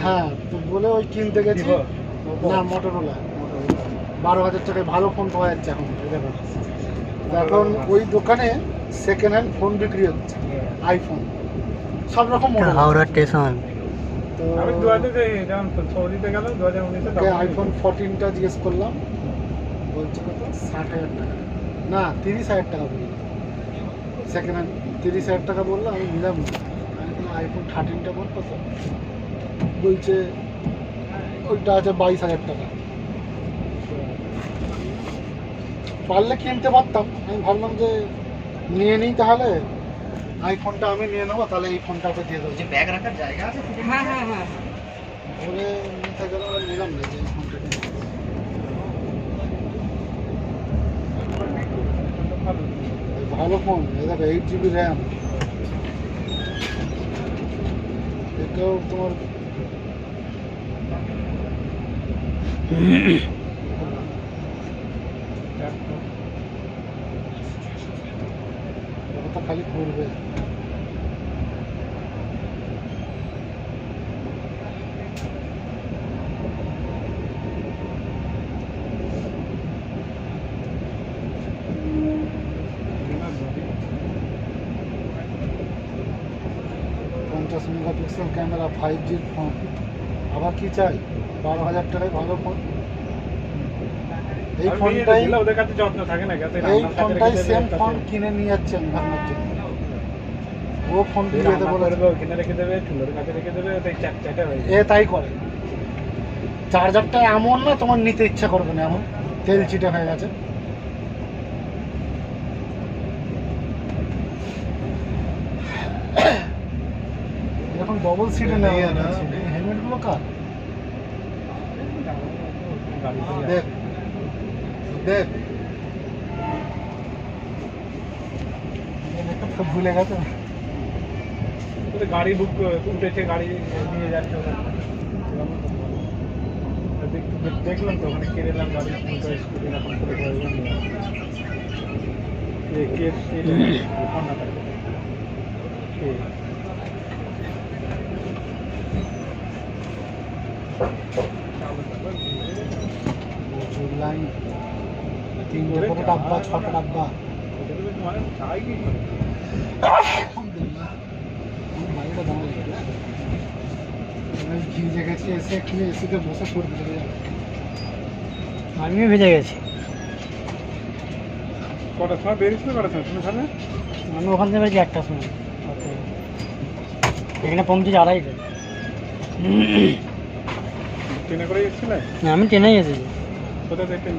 হ্যাঁ, তো বলে ওই কিনতে গেছি। না, মোটরোলা 12,000 টাকায় ভালো ফোন পাওয়া যাচ্ছে এখন। এখন ওই দোকানে সেকেন্ড হ্যান্ড ফোন বিক্রি হচ্ছে, আইফোন সব রকম মডেল। হাওড়া স্টেশন। তো আমি 2000 যখন সৌদিতে গেল 2019-এ আইফোন 14টা জিজ্ঞেস করলাম, বলছে কত 60,000 টাকা, না 30,000 টাকা বললো সেকেন্ড হ্যান্ড। 30,000 টাকা বললো, আমি নিলাম না। আমি বললাম আইফোন 13টা বল কত, বলছে ওইটা আছে 22,000 টাকা। পারলে কিনতে পারতাম, আমি ভাবলাম যে নিয়ে নিই, তাহলে আইফোনটা আমি নিয়ে নেবো, তাহলে এই ফোনটা ওকে দিয়ে দেবো। ব্যাগ রাখার জায়গা আছে? হ্যাঁ হ্যাঁ হ্যাঁ, বলে নিতে গেলে ওরা নিলাম না, যে এই ফোনটা নিয়ে নেবো। ভালো ফোন, এটা 8 GB র্যাম, এটাও তোমার তো খালি ঘুরবে। মেগাপিক্সেল ক্যামেরা, 5G ফোন, আবার কি চাই? 12,000 টাকায় ভালো ফোন। এই ফোনটাই ওদের কাছে যত্ন থাকে না, এই ফোনটাই সেম ফোন কিনে নিয়ে যাচ্ছে আমি ভাবনার জন্য। ও ফোন দিয়ে যেতে বলে কিনে রেখে দেবে, চুলোর কাছে রেখে দেবে, ওটাই চ্যাটে হয়ে এ তাই করে। চার্জারটা এমন না তোমার নিতে ইচ্ছা করবে না, এমন তেল চিটে হয়ে গেছে। এখন ডবল সিটে নেওয়া না, হেলমেটগুলো কার? দেখ দেখ, ভুলে গেছে। গাড়ি বুক উঠেছে, গাড়ি নিয়ে যাচ্ছে দেখলাম তো ওখানে কেড়ে এলাম গাড়ি, স্কুটি এরকম করে লাইন 3টে করে ডাব্বা, 6টা ডাব্বা। বাড়িটা দাঁড়ায় ভিজে গেছে, এসে কিনে এসিতে বসে পড়তে চলে যাবে। আমিও ভেজে গেছি। কটার সময় বেরিয়েছিল? কটার সময় তুমি তাহলে? আমি ওখান থেকে বেরিয়েছি 1টার সময়, এখানে পৌঁছেছি 2:30টায়। ট্রেনে করে এসেছিলে? আমি ট্রেনেই এসেছি। কোথা থেকে ট্রেন